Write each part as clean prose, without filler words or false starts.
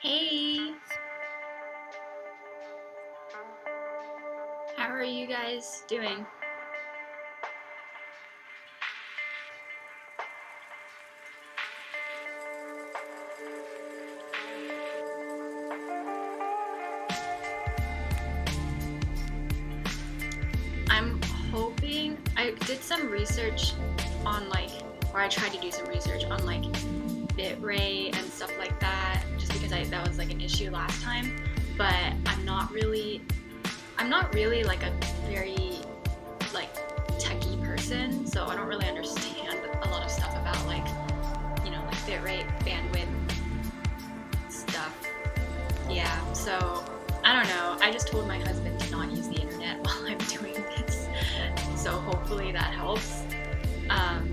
Hey, how are you guys doing? I'm hoping I did some research on or I tried to do some research on bitrate and stuff like that, just because that was an issue last time. But I'm not really like a very techie person, so I don't really understand a lot of stuff about bitrate, bandwidth stuff. Yeah, so I don't know. I just told my husband to not use the internet while I'm doing this, so hopefully that helps. Um,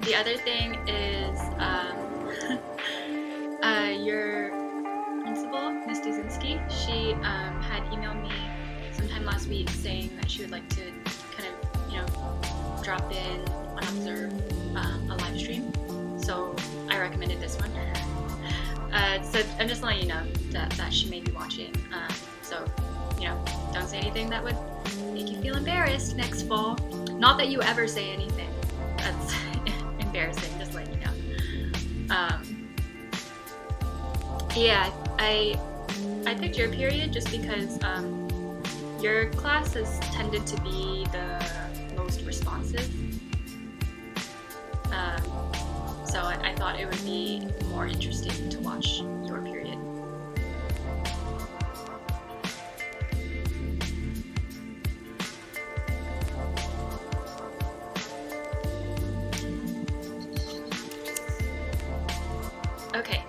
the other thing is your principal, Ms. Duzinski, she had emailed me sometime last week saying that she would like to kind of, drop in and observe a live stream. So I recommended this one. So I'm just letting you know that she may be watching. So, don't say anything that would make you feel embarrassed next fall. Not that you ever say anything that's embarrassing, just letting you know. Yeah, I picked your period just because your class has tended to be the most responsive. So I thought it would be more interesting to watch your period. Okay.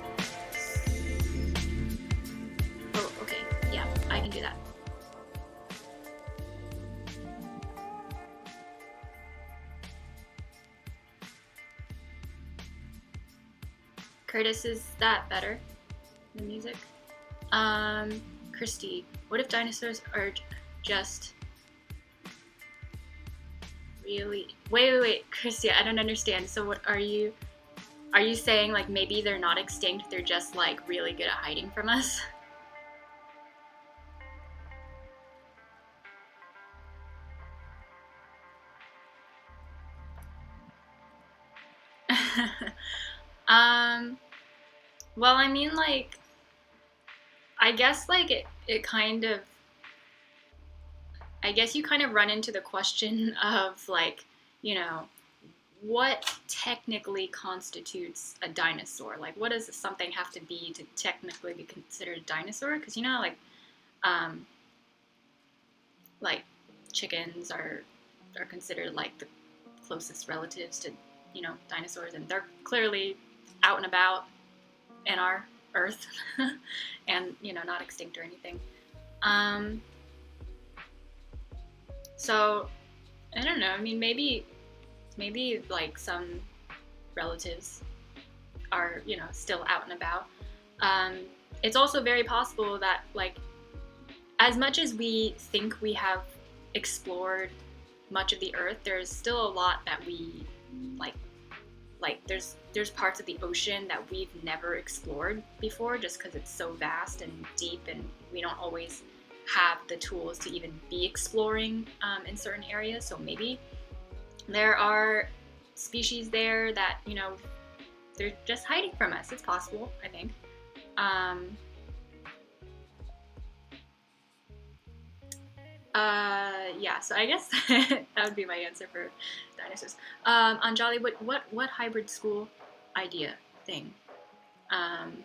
Oh, okay. Yeah, I can do that. Curtis, is that better? The music? Christy, what if dinosaurs are just really... Wait, Christy, I don't understand. So what are you saying, maybe they're not extinct, they're just really good at hiding from us? Well, I mean, I guess it kind of, I guess you kind of run into the question of what technically constitutes a dinosaur? What does something have to be to technically be considered a dinosaur? Because um, like chickens are considered the closest relatives to dinosaurs, and they're clearly out and about in our Earth, and not extinct or anything. So I don't know. I mean, maybe some relatives are still out and about. It's also very possible that as much as we think we have explored much of the Earth, there's still a lot that we there's parts of the ocean that we've never explored before, just because it's so vast and deep, and we don't always have the tools to even be exploring in certain areas. So maybe there are species there that they're just hiding from us. It's possible, I think. Yeah, so I guess that would be my answer for dinosaurs. Anjali, what hybrid school idea thing? And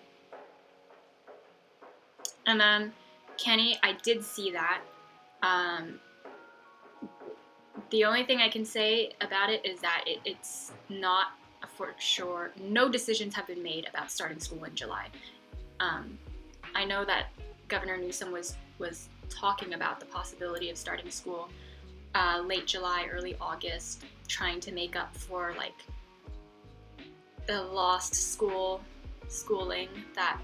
then Kenny, I did see that. The only thing I can say about it is that it's not for sure. No decisions have been made about starting school in July. I know that Governor Newsom was talking about the possibility of starting school late July, early August, trying to make up for the lost schooling that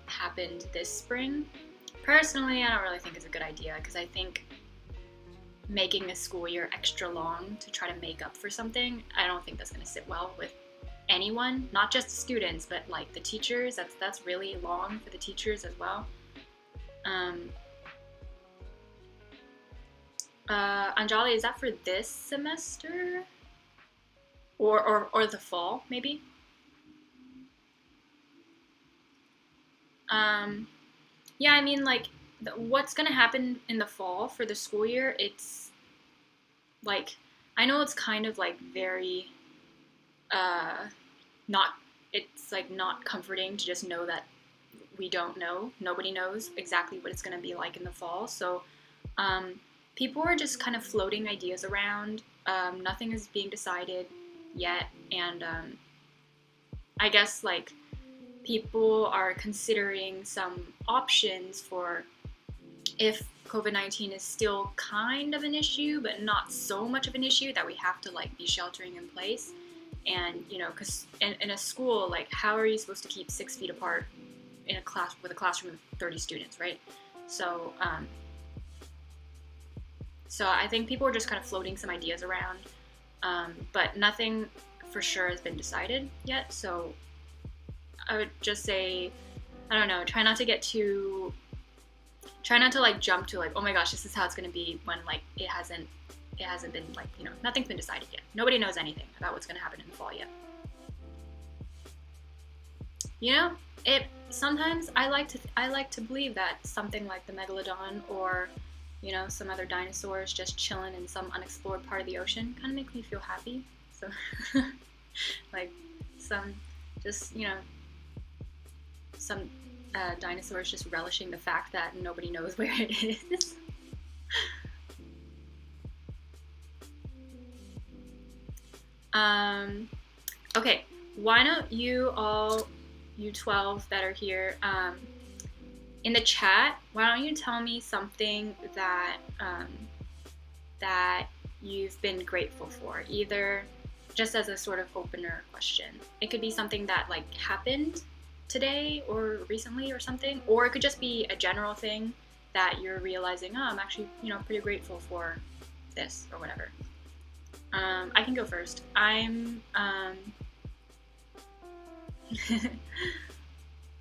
happened this spring. Personally, I don't really think it's a good idea, because I think making a school year extra long to try to make up for something, I don't think that's going to sit well with anyone, not just the students, but like the teachers. That's really long for the teachers as well. Anjali, is that for this semester? Or the fall, maybe? Yeah, I mean, like, what's gonna happen in the fall for the school year, it's, like, I know it's kind of, like, very, uh, not, it's, like, not comforting to just know that we don't know. Nobody knows exactly what it's gonna be like in the fall, so, people are just kind of floating ideas around. Nothing is being decided yet, and, I guess, like, people are considering some options for if COVID-19 is still kind of an issue, but not so much of an issue that we have to like be sheltering in place. And because in a school, like, how are you supposed to keep 6 feet apart in a class with a classroom of 30 students, right? So, so I think people are just kind of floating some ideas around, but nothing for sure has been decided yet. So I would just say, I don't know, try not to like jump to like, oh my gosh, this is how it's going to be, when like it hasn't been, like, nothing's been decided yet. Nobody knows anything about what's going to happen in the fall yet. It sometimes I like to believe that something like the megalodon, or some other dinosaurs just chilling in some unexplored part of the ocean, kind of make me feel happy. So like some just some dinosaurs just relishing the fact that nobody knows where it is. Okay, why don't you 12 that are here, in the chat, why don't you tell me something that that you've been grateful for, either just as a sort of opener question. It could be something that like happened today or recently or something, or it could just be a general thing that you're realizing, oh, I'm actually pretty grateful for this or whatever. I can go first. I'm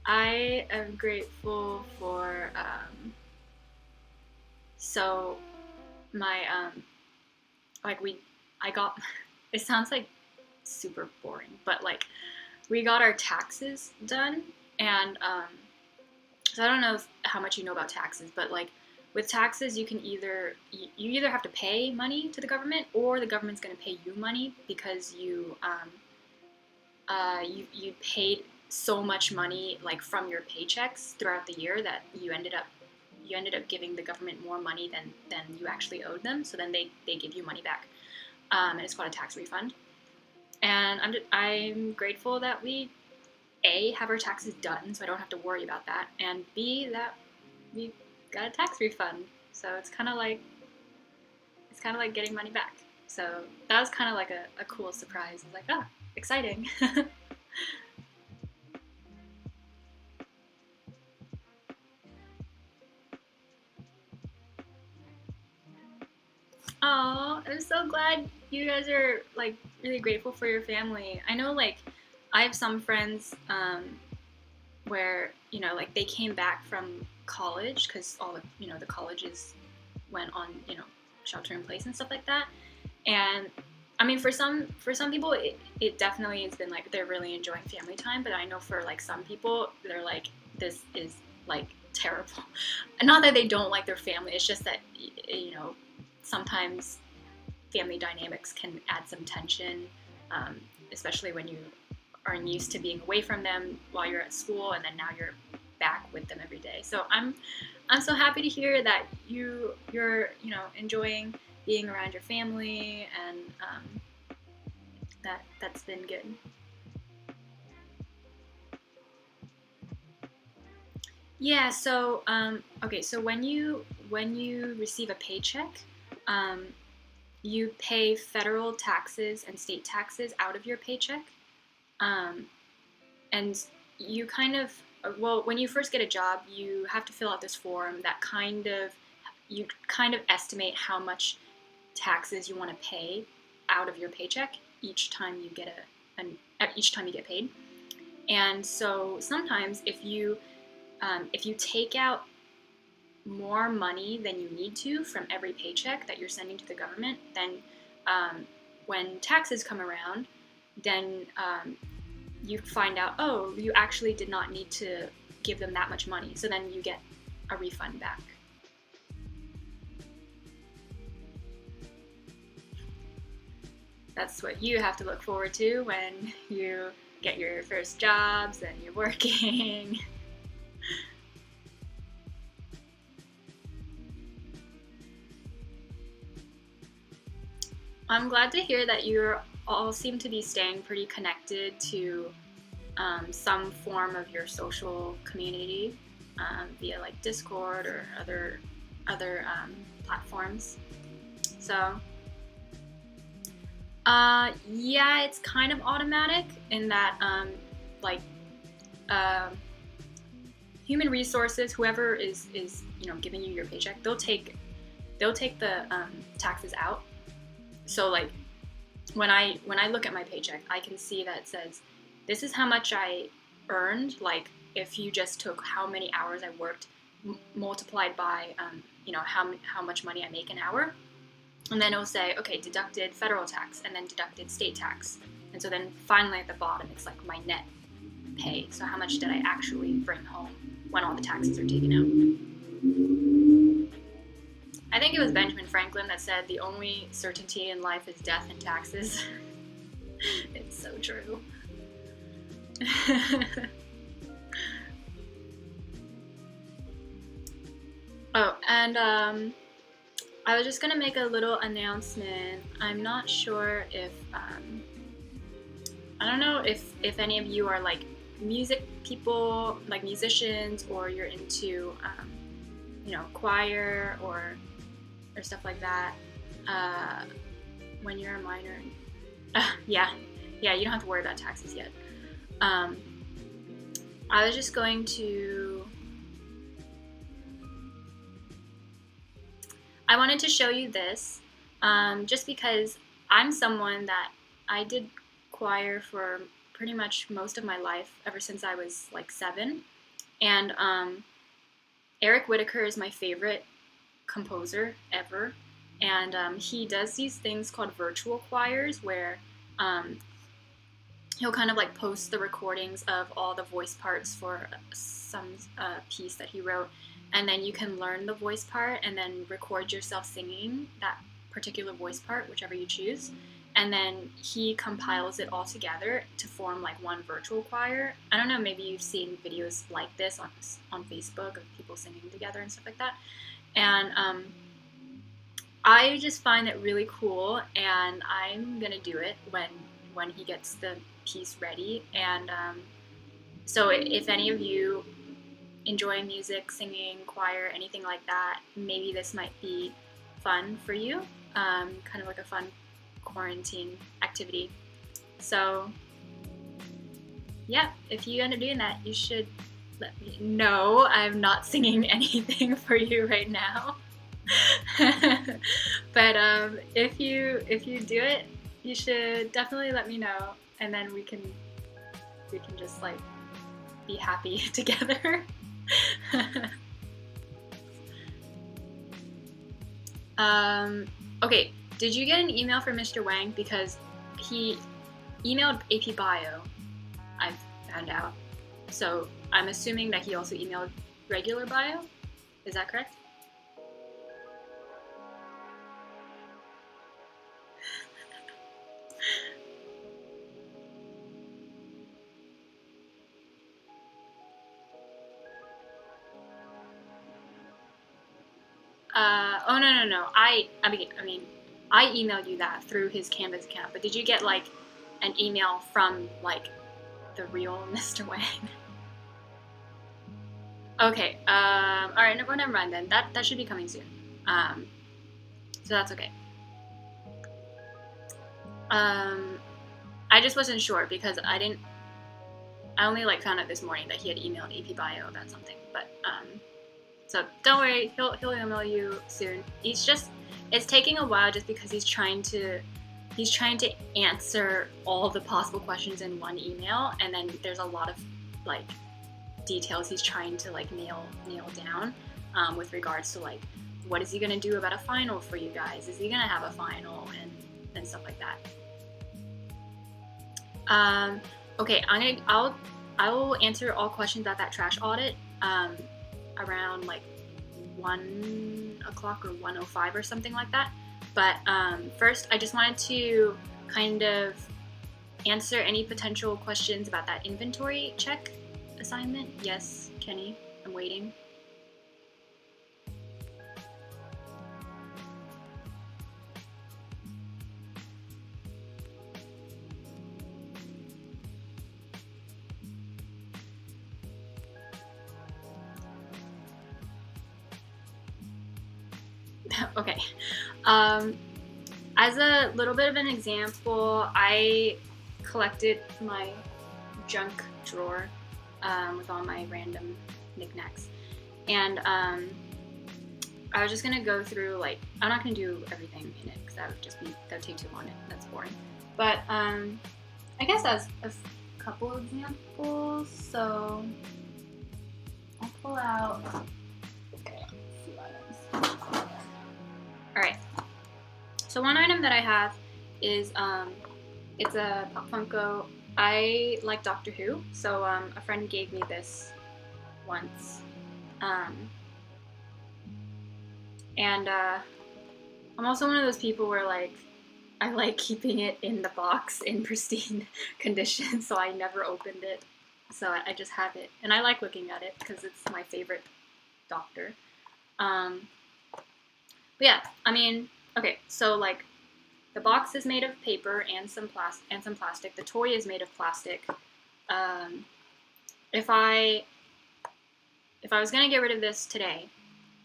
I am grateful for so my I got it sounds like super boring, but like we got our taxes done, and so I don't know how much you know about taxes, but like with taxes, you either have to pay money to the government, or the government's going to pay you money because you paid so much money like from your paychecks throughout the year that you ended up giving the government more money than you actually owed them. So then they give you money back, and it's called a tax refund. And I'm grateful that we A, have our taxes done, so I don't have to worry about that, and B, that we got a tax refund. So it's kind of like getting money back. So that was kind of like a cool surprise. I was like, ah, exciting. Oh, I'm so glad you guys are like really grateful for your family. I know, like, I have some friends where like they came back from college because all the colleges went on shelter in place and stuff like that. And I mean, for some people, it definitely has been like they're really enjoying family time. But I know for like some people, they're like, this is like terrible. Not that they don't like their family. It's just that sometimes family dynamics can add some tension, especially when you aren't used to being away from them while you're at school, and then now you're back with them every day. So I'm so happy to hear that you're enjoying being around your family, and that's been good. Yeah. So okay. So when you receive a paycheck, you pay federal taxes and state taxes out of your paycheck, and you kind of when you first get a job, you have to fill out this form that you estimate how much taxes you want to pay out of your paycheck each time you get each time you get paid. And so sometimes if you take out more money than you need to from every paycheck that you're sending to the government, then when taxes come around, then you find out, oh, you actually did not need to give them that much money. So then you get a refund back. That's what you have to look forward to when you get your first jobs and you're working. I'm glad to hear that you all seem to be staying pretty connected to some form of your social community via like Discord or other platforms. So yeah, it's kind of automatic in that human resources, whoever is giving you your paycheck, they'll take the taxes out. So like when I look at my paycheck, I can see that it says this is how much I earned. Like if you just took how many hours I worked multiplied by how much money I make an hour, and then it'll say, okay, deducted federal tax and then deducted state tax, and so then finally at the bottom it's like my net pay. So how much did I actually bring home when all the taxes are taken out? I think it was Benjamin Franklin that said the only certainty in life is death and taxes. It's so true. Oh, and I was just gonna make a little announcement. I'm not sure if I don't know if any of you are like music people, like musicians, or you're into choir or stuff like that. When you're a minor, yeah, you don't have to worry about taxes yet. I was just going to. I wanted to show you this, just because I'm someone that I did choir for pretty much most of my life, ever since I was like 7, and Eric Whitacre is my favorite composer ever, and he does these things called virtual choirs where he'll kind of like post the recordings of all the voice parts for some piece that he wrote, and then you can learn the voice part and then record yourself singing that particular voice part, whichever you choose, and then he compiles it all together to form like one virtual choir. I don't know, maybe you've seen videos like this on Facebook of people singing together and stuff like that. And I just find it really cool, and I'm gonna do it when he gets the piece ready. And so if any of you enjoy music, singing, choir, anything like that, maybe this might be fun for you, kind of like a fun quarantine activity. So yeah, if you end up doing that, you should let me know. I'm not singing anything for you right now. But if you do it, you should definitely let me know, and then we can just like be happy together. Okay, did you get an email from Mr. Wang? Because he emailed AP Bio, I've found out. So I'm assuming that he also emailed regular bio. Is that correct? Oh no. I mean, I emailed you that through his Canvas account. But did you get like an email from like the real Mr. Wang? Okay. All right. Never mind then. That should be coming soon. So that's okay. I just wasn't sure because I only like found out this morning that he had emailed AP Bio about something. But so don't worry, he'll email you soon. It's taking a while just because he's trying to he's trying to answer all the possible questions in one email, and then there's a lot of like details he's trying to like nail down with regards to like what is he gonna do about a final for you guys? Is he gonna have a final and stuff like that? Okay, I will answer all questions at that trash audit around like 1 o'clock or 1:05 or something like that. But first, I just wanted to kind of answer any potential questions about that inventory check assignment. Yes, Kenny, I'm waiting. Okay. As a little bit of an example, I collected my junk drawer with all my random knickknacks, and I was just gonna go through, like, I'm not gonna do everything in it because that would take too long. That's boring. But I guess as a couple examples, so I'll pull out. Alright, so one item that I have is, it's a Pop Funko. I like Doctor Who, so a friend gave me this once. And I'm also one of those people where, like, I like keeping it in the box in pristine condition, so I never opened it. So I just have it, and I like looking at it because it's my favorite Doctor. But yeah, I mean, okay, so like the box is made of paper and some plastic. The toy is made of plastic. If I was gonna get rid of this today,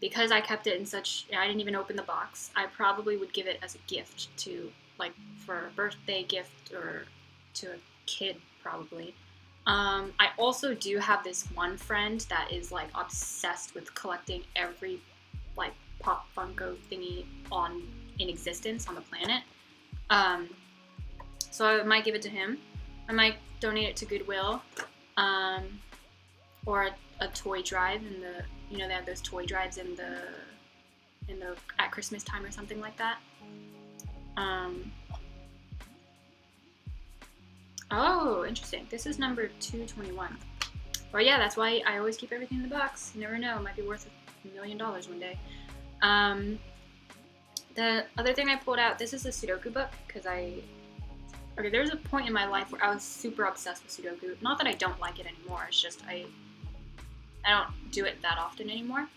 because I kept it in such, I didn't even open the box, I probably would give it as a gift to, like, for a birthday gift or to a kid probably. I also do have this one friend that is like obsessed with collecting every like Pop Funko thingy in existence on the planet. So I might give it to him. I might donate it to Goodwill, or a toy drive in the, you know, they have those toy drives in the at Christmas time or something like that. Oh, interesting. This is number 221. Well, yeah, that's why I always keep everything in the box. You never know, it might be worth $1 million one day. The other thing I pulled out, this is a Sudoku book, because okay, there was a point in my life where I was super obsessed with Sudoku. Not that I don't like it anymore, it's just I don't do it that often anymore.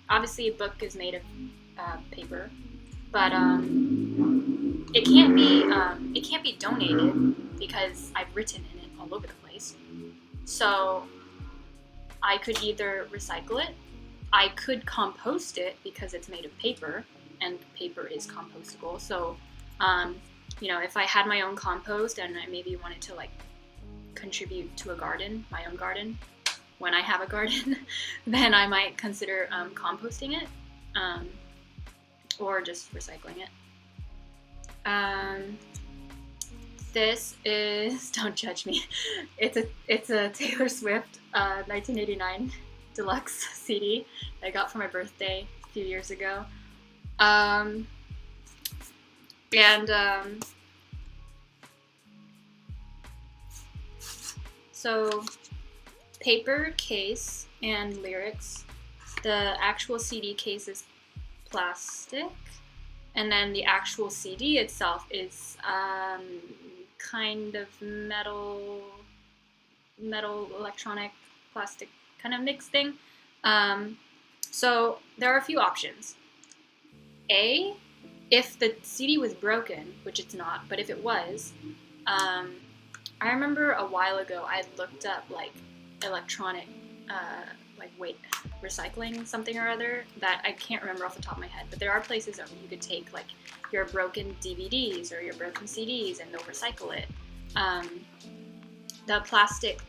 Obviously a book is made of paper, but it can't be donated because I've written in it all over the place. So I could either recycle it, I could compost it because it's made of paper, and paper is compostable. So, you know, if I had my own compost and I maybe wanted to like contribute to a garden, my own garden, when I have a garden, then I might consider composting it, or just recycling it. This is, don't judge me, it's a Taylor Swift 1989 deluxe CD that I got for my birthday a few years ago. So paper case and lyrics. The actual CD case is plastic, and then the actual CD itself is kind of metal electronic plastic kind of mixed thing. So there are a few options. A, if the CD was broken, which it's not, but if it was, I remember a while ago I had looked up like electronic recycling something or other that I can't remember off the top of my head, but there are places where you could take like your broken DVDs or your broken CDs and they'll recycle it. The plastic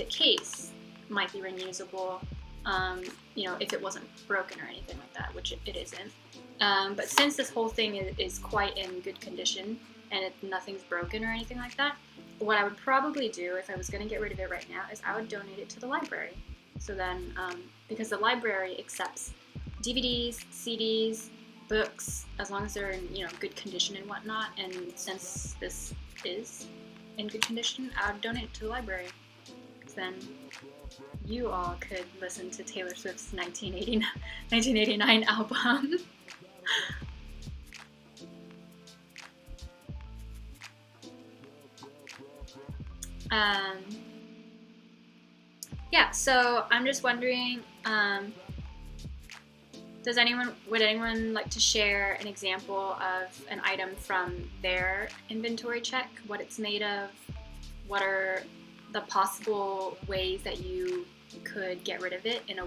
case might be reusable. you know, if it wasn't broken or anything like that, which it isn't. But since this whole thing is quite in good condition and nothing's broken or anything like that, what I would probably do if I was going to get rid of it right now is I would donate it to the library. So then, because the library accepts DVDs, CDs, books, as long as they're in, you know, good condition and whatnot, and since this is in good condition, I would donate it to the library. Because then you all could listen to Taylor Swift's 1989 album. Yeah, so I'm just wondering, would anyone like to share an example of an item from their inventory check, what it's made of, what are the possible ways that you could get rid of it in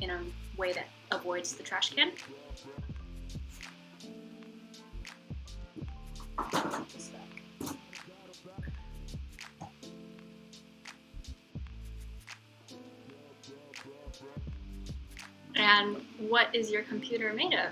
a way that avoids the trash can? And what is your computer made of?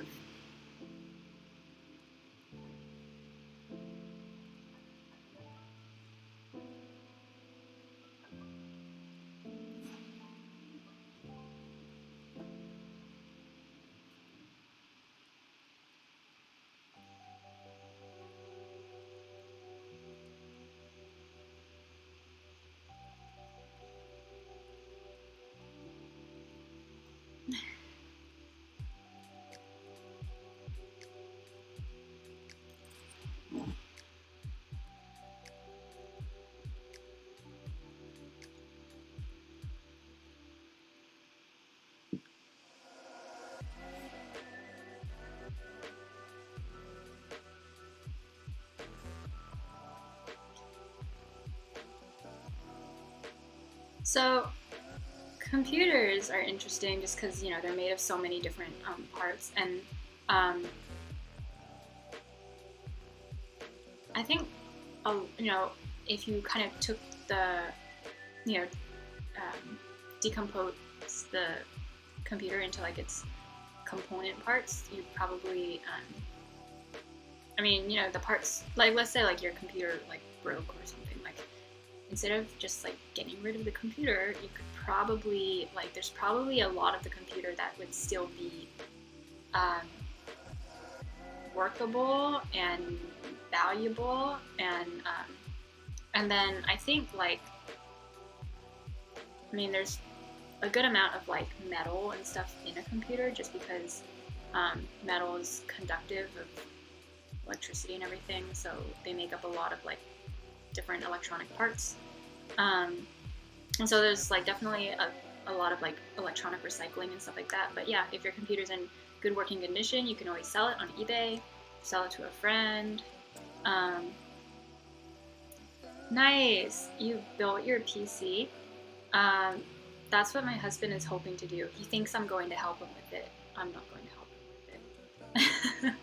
So computers are interesting just because, you know, they're made of so many different parts, and I think, you know, if you kind of took the, you know, decompose the computer into like its component parts, you probably, I mean, you know, the parts, like let's say like your computer like broke or something, like instead of just like getting rid of the computer, you could probably, like, there's probably a lot of the computer that would still be workable and valuable, and then I think, like, I mean, there's a good amount of like metal and stuff in a computer just because metal is conductive of electricity and everything, so they make up a lot of like different electronic parts, and so there's like definitely a lot of like electronic recycling and stuff like that. But yeah, if your computer's in good working condition, you can always sell it on eBay, sell it to a friend. Nice, you built your PC. That's what my husband is hoping to do. He thinks I'm going to help him with it. I'm not going to help him with it.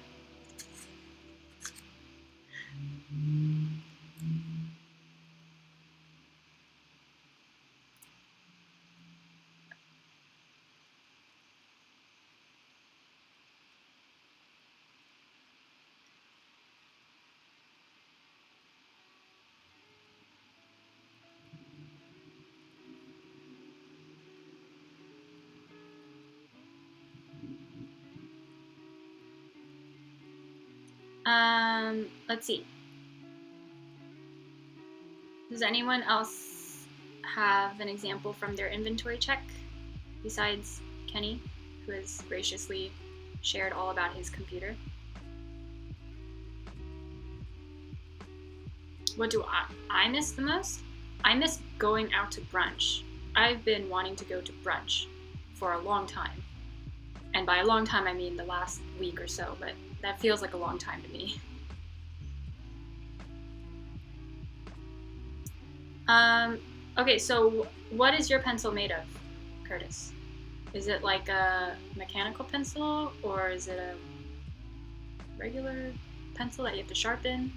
Let's see. Does anyone else have an example from their inventory check besides Kenny, who has graciously shared all about his computer? What do I miss the most? I miss going out to brunch. I've been wanting to go to brunch for a long time. And by a long time, I mean the last week or so, but that feels like a long time to me. Okay, so what is your pencil made of, Curtis? Is it like a mechanical pencil, or is it a regular pencil that you have to sharpen?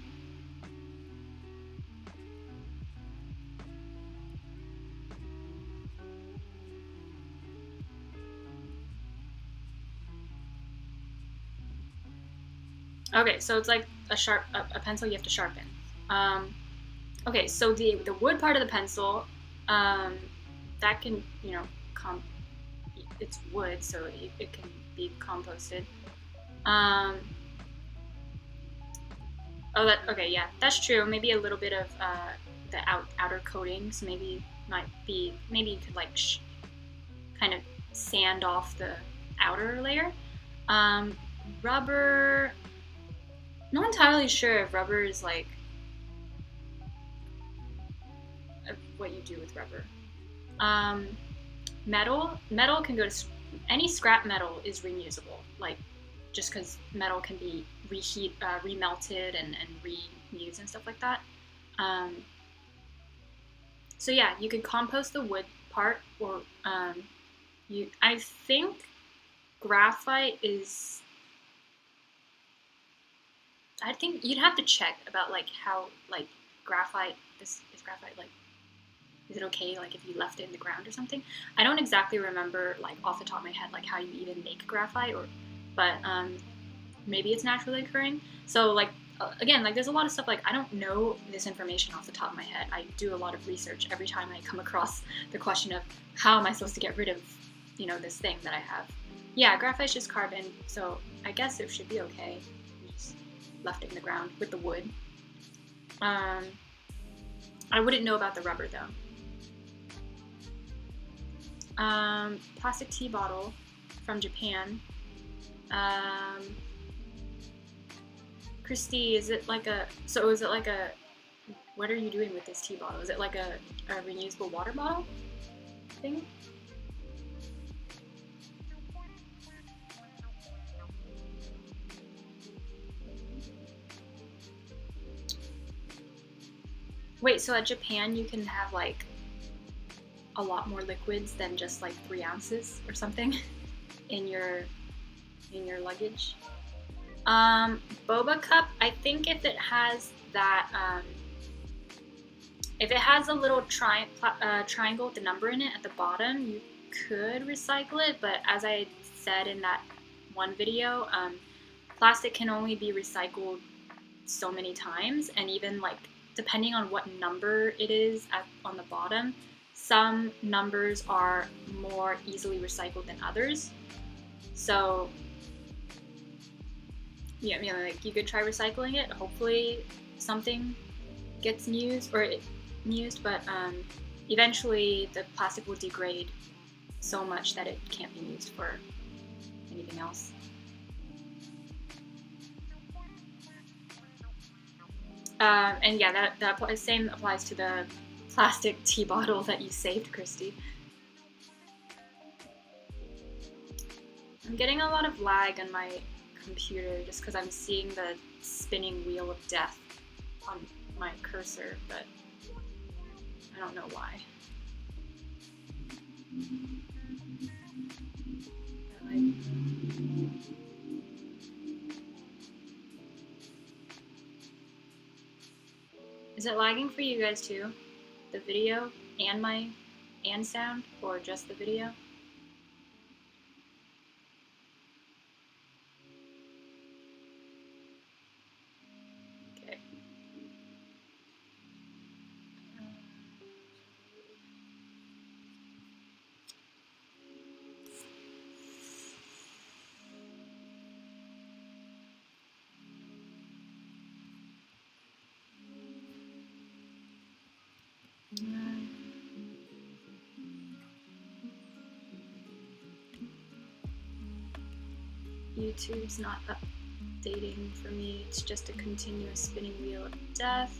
Okay, so it's like a pencil you have to sharpen. Okay, so the wood part of the pencil, that can, you know, it's wood, so it can be composted. Oh, okay, yeah, that's true. Maybe a little bit of the outer coatings, maybe you could like kind of sand off the outer layer. Rubber, not entirely sure if rubber is like what you do with rubber. Metal can go to any scrap metal is reusable. Like just because metal can be remelted and reused and stuff like that. So yeah, you could compost the wood part, or I think graphite is. I think you'd have to check about like how like graphite. This is graphite like. Is it okay like if you left it in the ground or something? I don't exactly remember like off the top of my head like how you even make graphite, but maybe it's naturally occurring. So like again, like there's a lot of stuff like I don't know this information off the top of my head. I do a lot of research every time I come across the question of how am I supposed to get rid of, you know, this thing that I have. Yeah, graphite's just carbon, so I guess it should be okay. Just left it in the ground with the wood. I wouldn't know about the rubber though. Plastic tea bottle from Japan. Christy, is it like what are you doing with this tea bottle? Is it like a reusable water bottle thing? Wait, so at Japan you can have like a lot more liquids than just like 3 ounces or something in your luggage. Boba cup, I think if it has that, if it has a little triangle with the number in it at the bottom, you could recycle it, but as I said in that one video, plastic can only be recycled so many times, and even like depending on what number it is on the bottom, some numbers are more easily recycled than others. So yeah, you know, like you could try recycling it. Hopefully something gets used, but eventually the plastic will degrade so much that it can't be used for anything else. And yeah, that same applies to the plastic tea bottle that you saved, Christy. I'm getting a lot of lag on my computer just because I'm seeing the spinning wheel of death on my cursor, but I don't know why. Is it lagging for you guys too? The video and sound, or just the video? Okay. YouTube's not updating for me. It's just a continuous spinning wheel of death.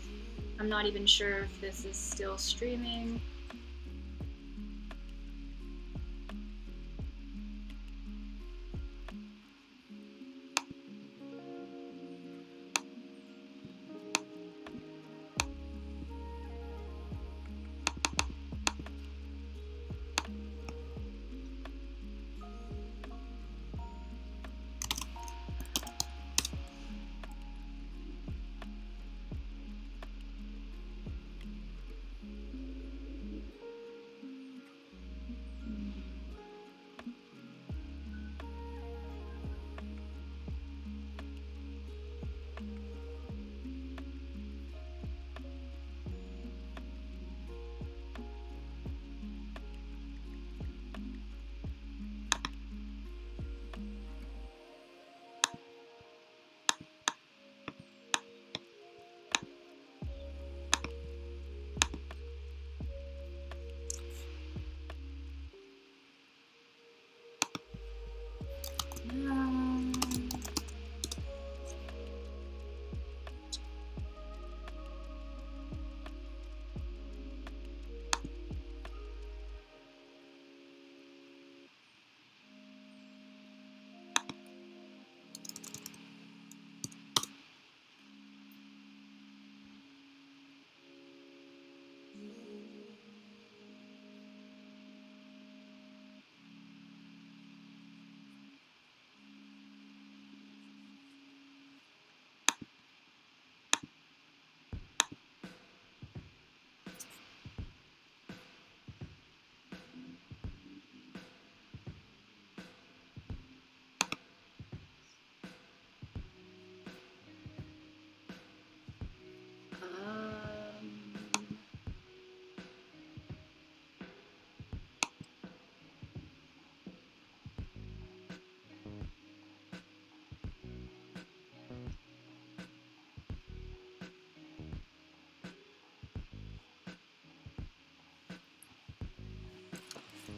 I'm not even sure if this is still streaming.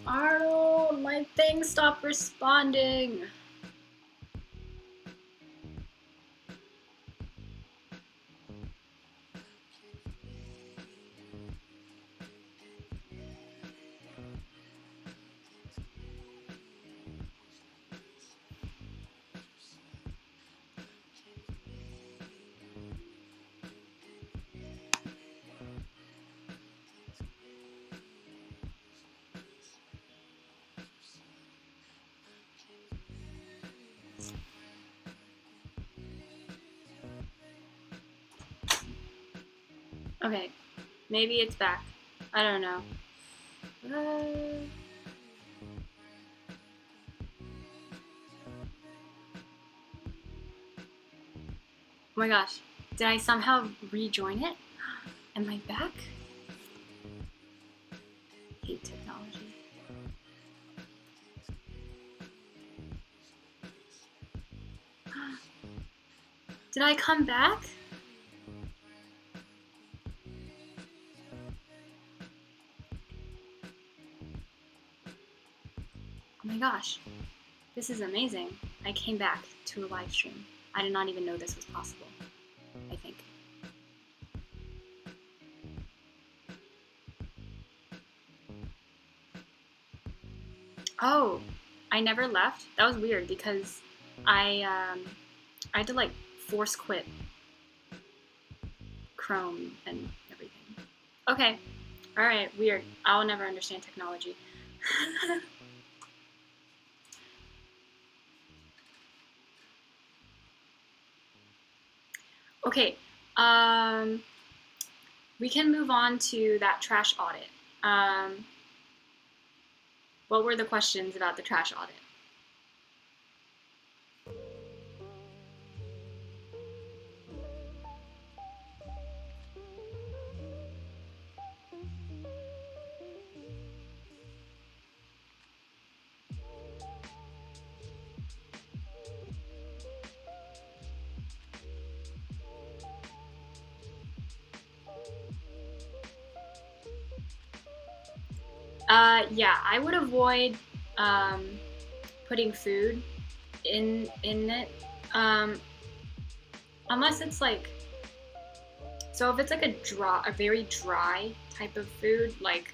Arnold, my thing stopped responding. Okay, maybe it's back. I don't know. Oh my gosh, did I somehow rejoin it? Am I back? Hate technology. Did I come back? Oh my gosh, this is amazing. I came back to a live stream. I did not even know this was possible, I think. Oh, I never left. That was weird because I had to like force quit Chrome and everything. Okay, all right, weird. I'll never understand technology. Okay, we can move on to that trash audit. What were the questions about the trash audit? Yeah, I would avoid putting food in it, unless it's like, so if it's like a very dry type of food, like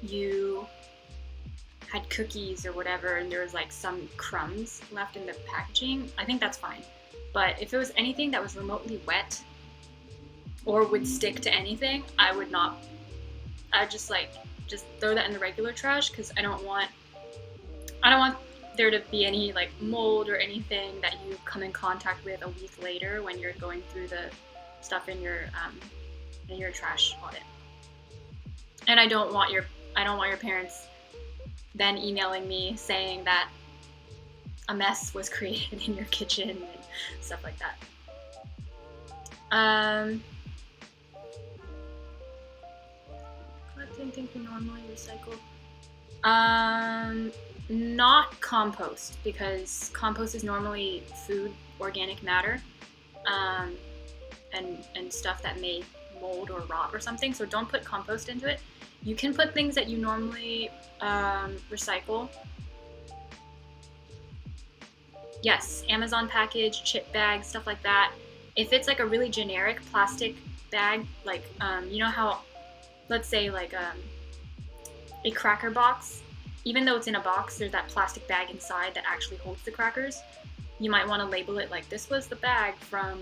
you had cookies or whatever, and there was like some crumbs left in the packaging, I think that's fine. But if it was anything that was remotely wet or would stick to anything, I would not. I'd just throw that in the regular trash because I don't want there to be any like mold or anything that you come in contact with a week later when you're going through the stuff in your trash audit. And I don't want your parents then emailing me saying that a mess was created in your kitchen and stuff like that. Collecting things we normally recycle. Not compost, because compost is normally food, organic matter, and stuff that may mold or rot or something. So don't put compost into it. You can put things that you normally recycle. Yes, Amazon package, chip bag, stuff like that. If it's like a really generic plastic bag, like you know how, let's say like a cracker box, even though it's in a box, there's that plastic bag inside that actually holds the crackers. You might want to label it like, this was the bag from,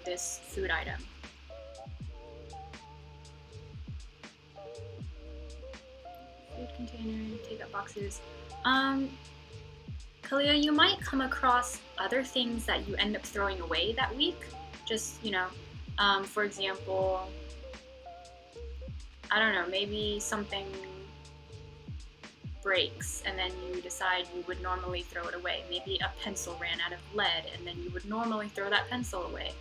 this food item. Food container, take out boxes. Kalia, you might come across other things that you end up throwing away that week. Just, for example, I don't know, maybe something breaks and then you decide you would normally throw it away. Maybe a pencil ran out of lead and then you would normally throw that pencil away.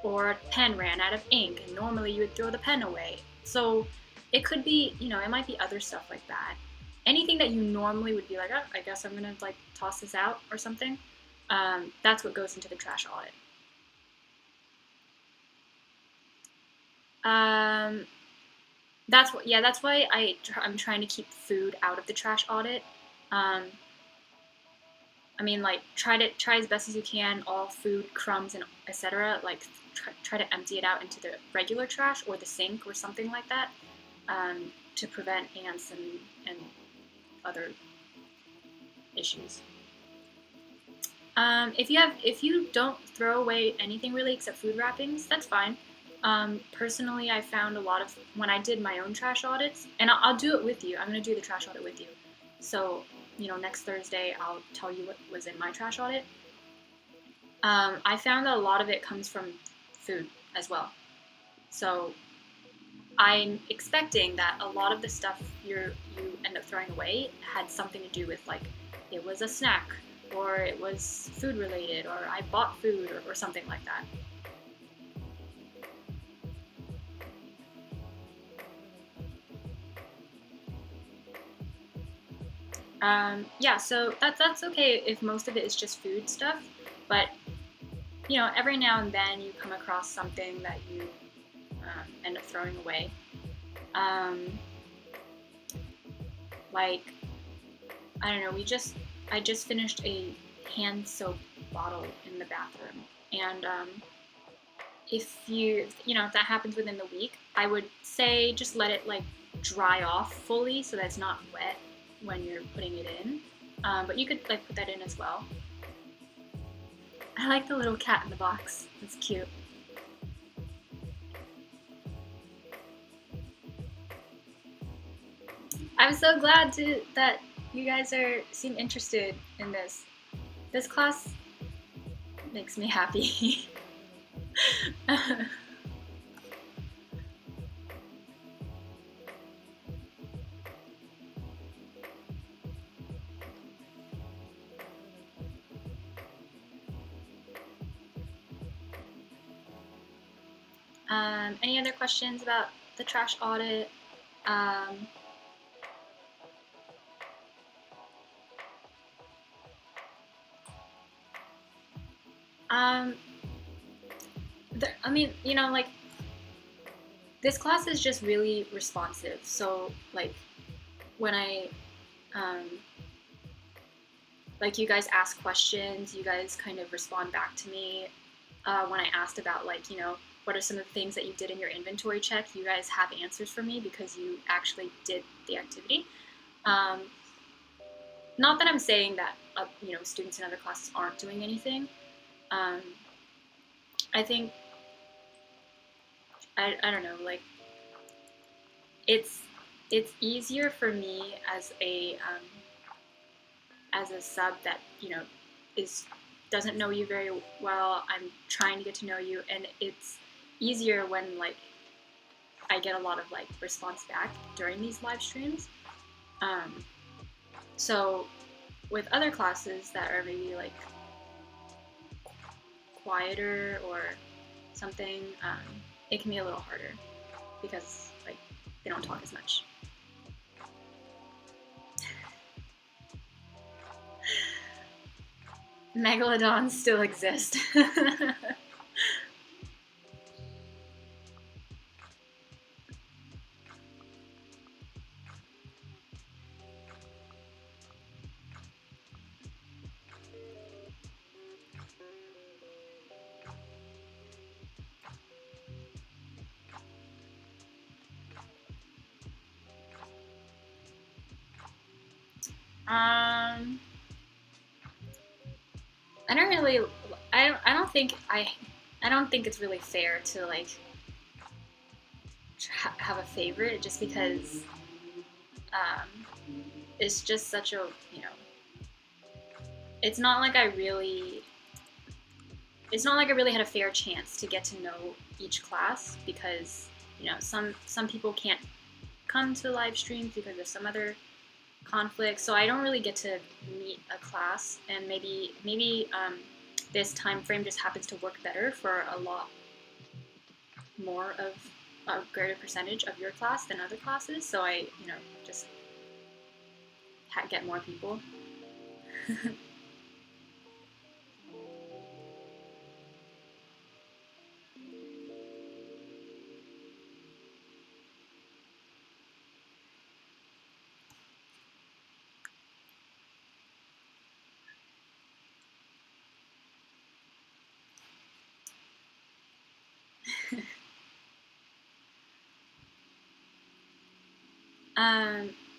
Or a pen ran out of ink and normally you would throw the pen away. So it could be, it might be other stuff like that. Anything that you normally would be like, oh, I guess I'm gonna like toss this out or something. That's what goes into the trash audit. That's why I'm trying to keep food out of the trash audit. I mean, like, try as best as you can all food crumbs and etc. Like, try to empty it out into the regular trash or the sink or something like that, to prevent ants and other issues. If you don't throw away anything really except food wrappings, that's fine. Personally, I found a lot of when I did my own trash audits, and I'll do it with you. I'm gonna do the trash audit with you. So, next Thursday I'll tell you what was in my trash audit. I found that a lot of it comes from food as well. So I'm expecting that a lot of the stuff you end up throwing away had something to do with, like, it was a snack, or it was food related, or I bought food, or something like that. Yeah, so that's okay if most of it is just food stuff, but every now and then you come across something that you end up throwing away. Like, I don't know, I just finished a hand soap bottle in the bathroom, and if that happens within the week, I would say just let it, like, dry off fully so that it's not wet when you're putting it in. But you could, like, put that in as well. I like the little cat in the box. It's cute. I'm so glad that you guys seem interested in this. This class makes me happy. Any other questions about the trash audit? I mean, like, this class is just really responsive. So, like, when like, you guys ask questions, you guys kind of respond back to me. When I asked about, like, what are some of the things that you did in your inventory check, you guys have answers for me because you actually did the activity. Not that I'm saying that students in other classes aren't doing anything. I think I don't know, like, it's easier for me as a sub that doesn't know you very well. I'm trying to get to know you, and it's easier when, like, I get a lot of, like, response back during these live streams. So with other classes that are maybe, like, quieter or something, it can be a little harder because, like, they don't talk as much. Megalodons still exist. I don't think it's really fair to, like, have a favorite just because it's just such a, it's not like I really had a fair chance to get to know each class because, some people can't come to live streams because of some other conflict, so I don't really get to meet a class, and maybe this time frame just happens to work better for a lot more of a greater percentage of your class than other classes, so I just get more people.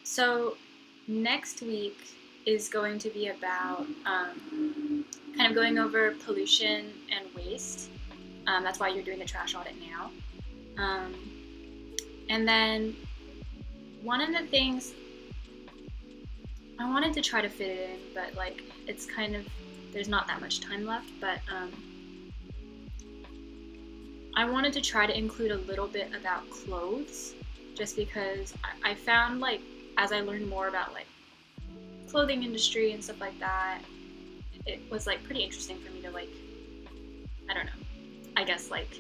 So next week is going to be about kind of going over pollution and waste. That's why you're doing the trash audit now. And then one of the things I wanted to try to fit it in, but like it's kind of, there's not that much time left, but I wanted to try to include a little bit about clothes, just because I found, like, as I learned more about like clothing industry and stuff like that, it was like pretty interesting for me to, like, I don't know, I guess like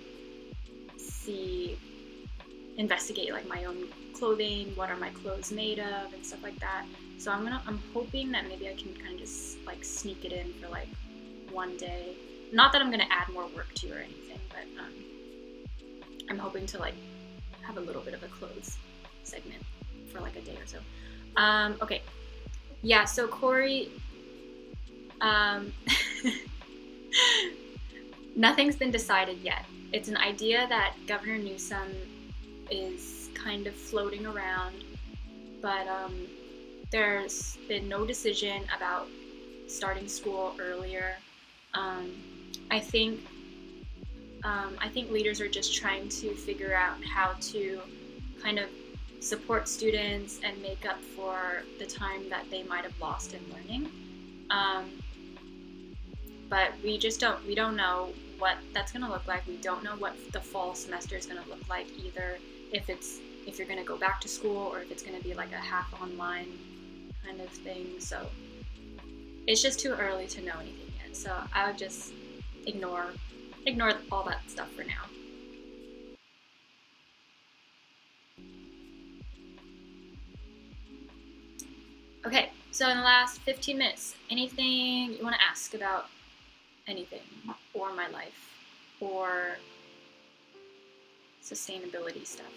investigate like my own clothing, what are my clothes made of and stuff like that. So I'm hoping that maybe I can kind of just like sneak it in for like one day. Not that I'm gonna add more work to you or anything, but I'm hoping to like have a little bit of a clothes segment for like a day or so. Okay, yeah. So Corey, nothing's been decided yet. It's an idea that Governor Newsom is kind of floating around, but there's been no decision about starting school earlier. I think leaders are just trying to figure out how to kind of support students and make up for the time that they might have lost in learning. But we don't know what that's going to look like. We don't know what the fall semester is going to look like either, if you're going to go back to school or if it's going to be like a half online kind of thing. So it's just too early to know anything yet. So I would just ignore all that stuff for now. Okay, so in the last 15 minutes, anything you want to ask about anything, or my life, or sustainability stuff?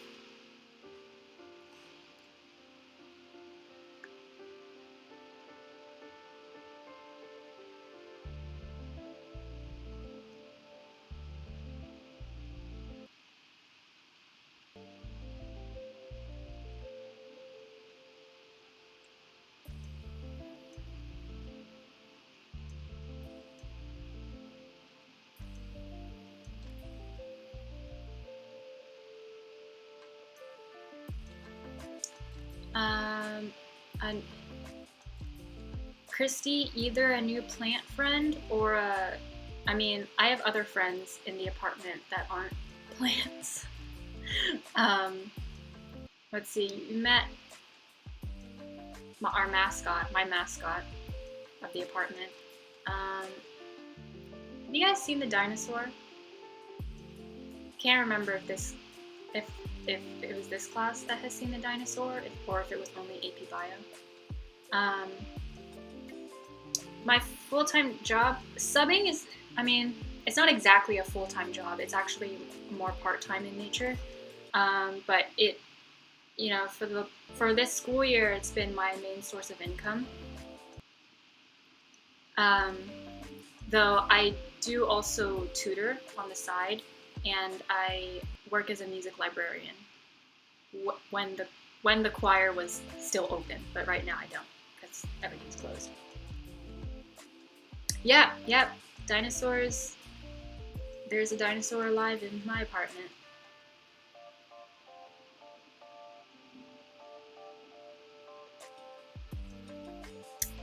Christy, either a new plant friend or I have other friends in the apartment that aren't plants. Let's see, you met my mascot of the apartment. Have you guys seen the dinosaur? Can't remember if it was this class that has seen the dinosaur, or if it was only AP Bio. My full-time job, subbing is, it's not exactly a full-time job. It's actually more part-time in nature. But it, for this school year, it's been my main source of income. Though I do also tutor on the side, and I work as a music librarian when the choir was still open, but right now I don't, because everything's closed. Yeah, dinosaurs. There's a dinosaur alive in my apartment.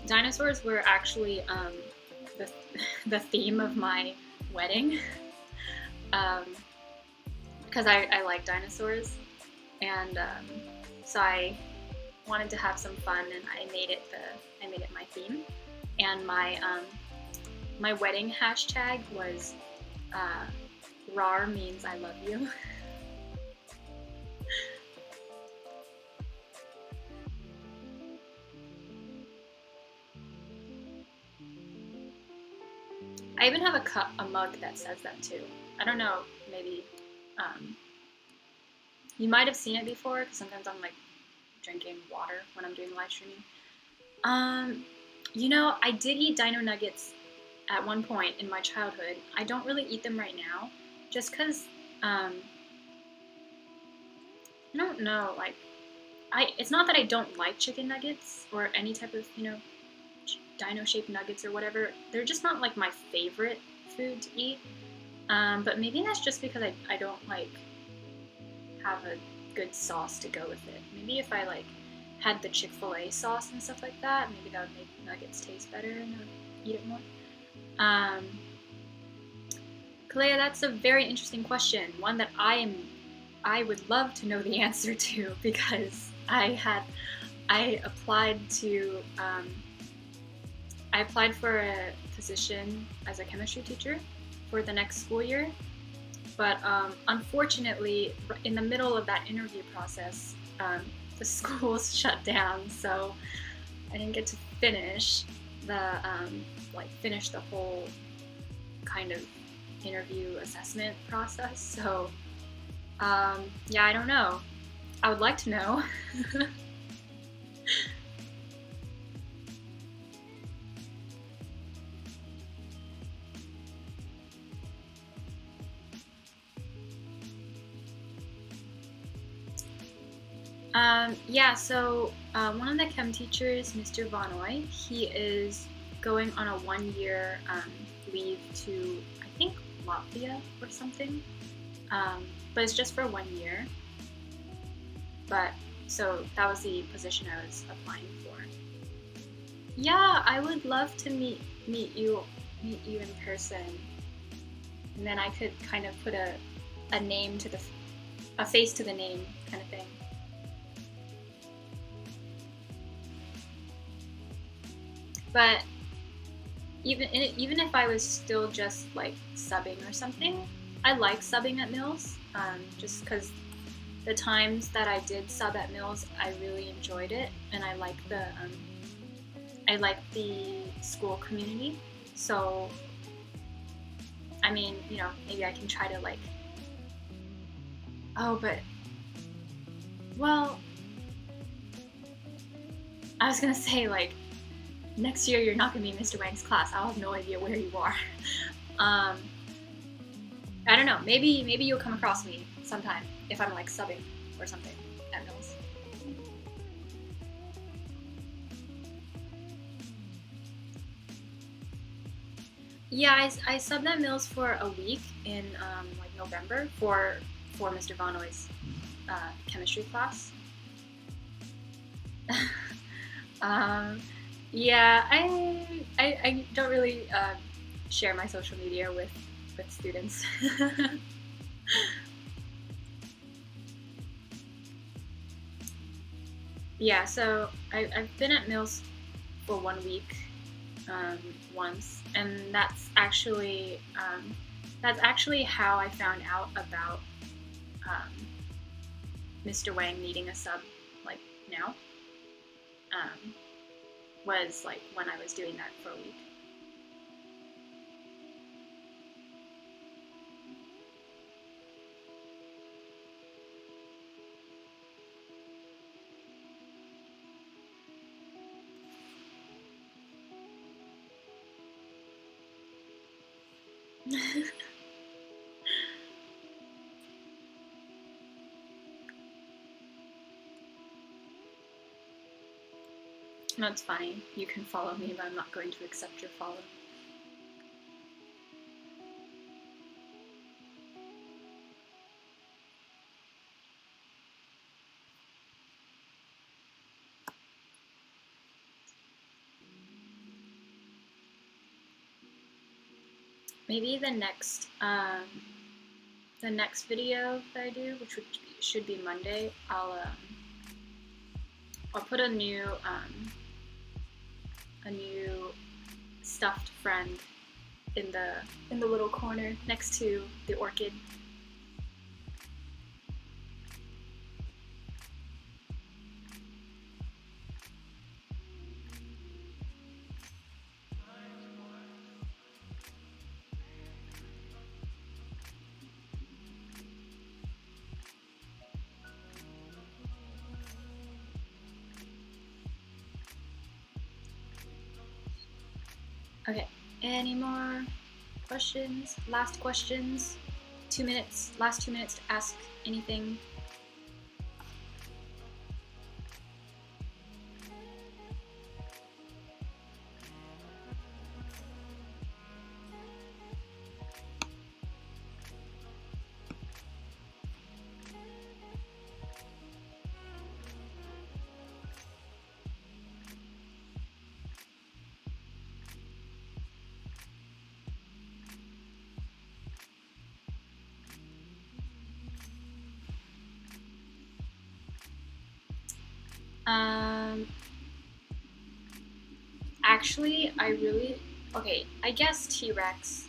Dinosaurs were actually the theme of my wedding, because I like dinosaurs, and so I wanted to have some fun, and I made it my theme, and my wedding hashtag was RAR means I love you. I even have a mug that says that too. I don't know, maybe you might have seen it before, because sometimes I'm like drinking water when I'm doing live streaming. I did eat dino nuggets at one point in my childhood. I don't really eat them right now, just because I don't know, like, it's not that I don't like chicken nuggets or any type of, dino-shaped nuggets or whatever. They're just not like my favorite food to eat. But maybe that's just because I don't like have a good sauce to go with it. Maybe if I like had the Chick-fil-A sauce and stuff like that, maybe that would make nuggets taste better and I would eat it more. Kalea, that's a very interesting question. One that I would love to know the answer to, because I applied for a position as a chemistry teacher for the next school year, but unfortunately, in the middle of that interview process, the schools shut down, so I didn't get to finish the whole kind of interview assessment process. So yeah, I don't know. I would like to know. Yeah, so one of the chem teachers, Mr. Vonoy, he is going on a 1-year leave to, I think, Latvia or something. But it's just for 1 year. But so that was the position I was applying for. Yeah, I would love to meet you in person, and then I could kind of put a name to a face to the name kind of thing. But even if I was still just like subbing or something, I like subbing at Mills, just because the times that I did sub at Mills, I really enjoyed it, and I like the school community. So, I mean, maybe I can try to like. Oh, but well, I was gonna say like, next year you're not gonna be in Mr. Wang's class. I'll have no idea where you are. I don't know. Maybe you'll come across me sometime if I'm like subbing or something at Mills. Yeah, I subbed at Mills for a week in like November for Mr. Vonoy's chemistry class. Yeah, I don't really share my social media with students. Yeah, so I've been at Mills for 1 week once, and that's actually how I found out about Mr. Wang needing a sub like now. Was like when I was doing that for a week. That's funny. You can follow me, but I'm not going to accept your follow. Maybe the next video that I do, which should be Monday, I'll put a new stuffed friend in the little corner next to the orchid. Okay, any more questions? Last questions? 2 minutes, last 2 minutes to ask anything. Actually, okay, I guess T-Rex.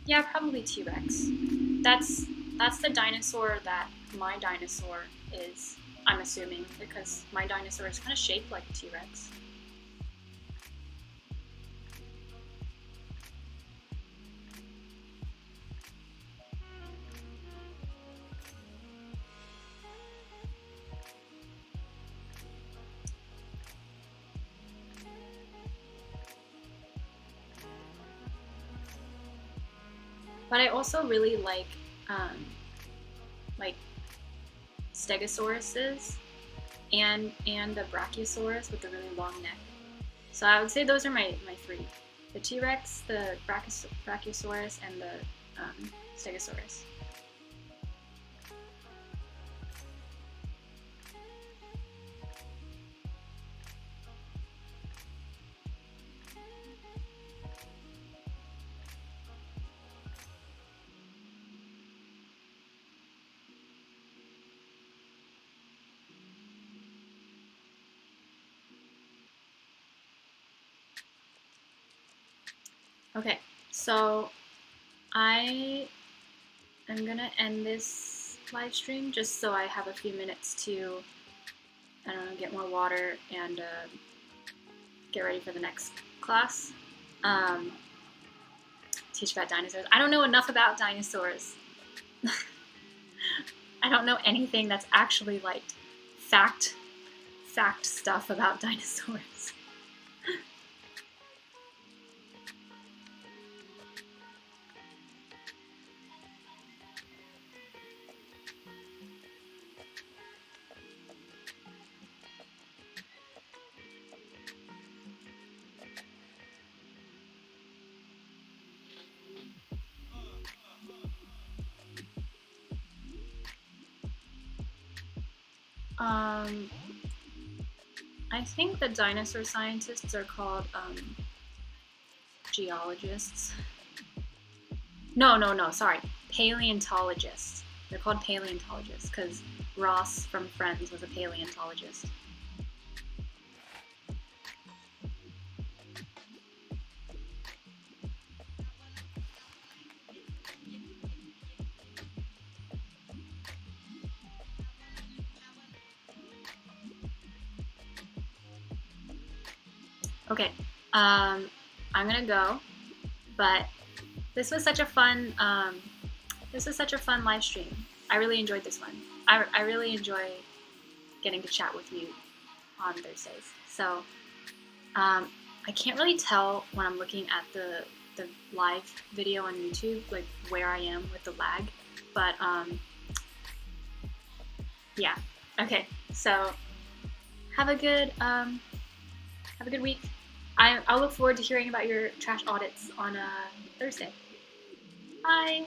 Yeah, probably T-Rex. That's the dinosaur that my dinosaur is, I'm assuming, because my dinosaur is kind of shaped like a T-Rex. But I also really like stegosauruses and the brachiosaurus with the really long neck. So I would say those are my three: the T-Rex, the brachiosaurus, and the stegosaurus. Okay, so I am gonna end this live stream just so I have a few minutes to, I don't know, get more water and get ready for the next class. Teach about dinosaurs. I don't know enough about dinosaurs. I don't know anything that's actually like fact stuff about dinosaurs. I think the dinosaur scientists are called geologists. No, sorry, paleontologists. They're called paleontologists because Ross from Friends was a paleontologist. Okay, I'm gonna go, but this was such a fun live stream. I really enjoyed this one. I really enjoy getting to chat with you on Thursdays. So I can't really tell when I'm looking at the live video on YouTube, like where I am with the lag, but yeah. Okay, so have a good week. I'll look forward to hearing about your trash audits on Thursday. Bye.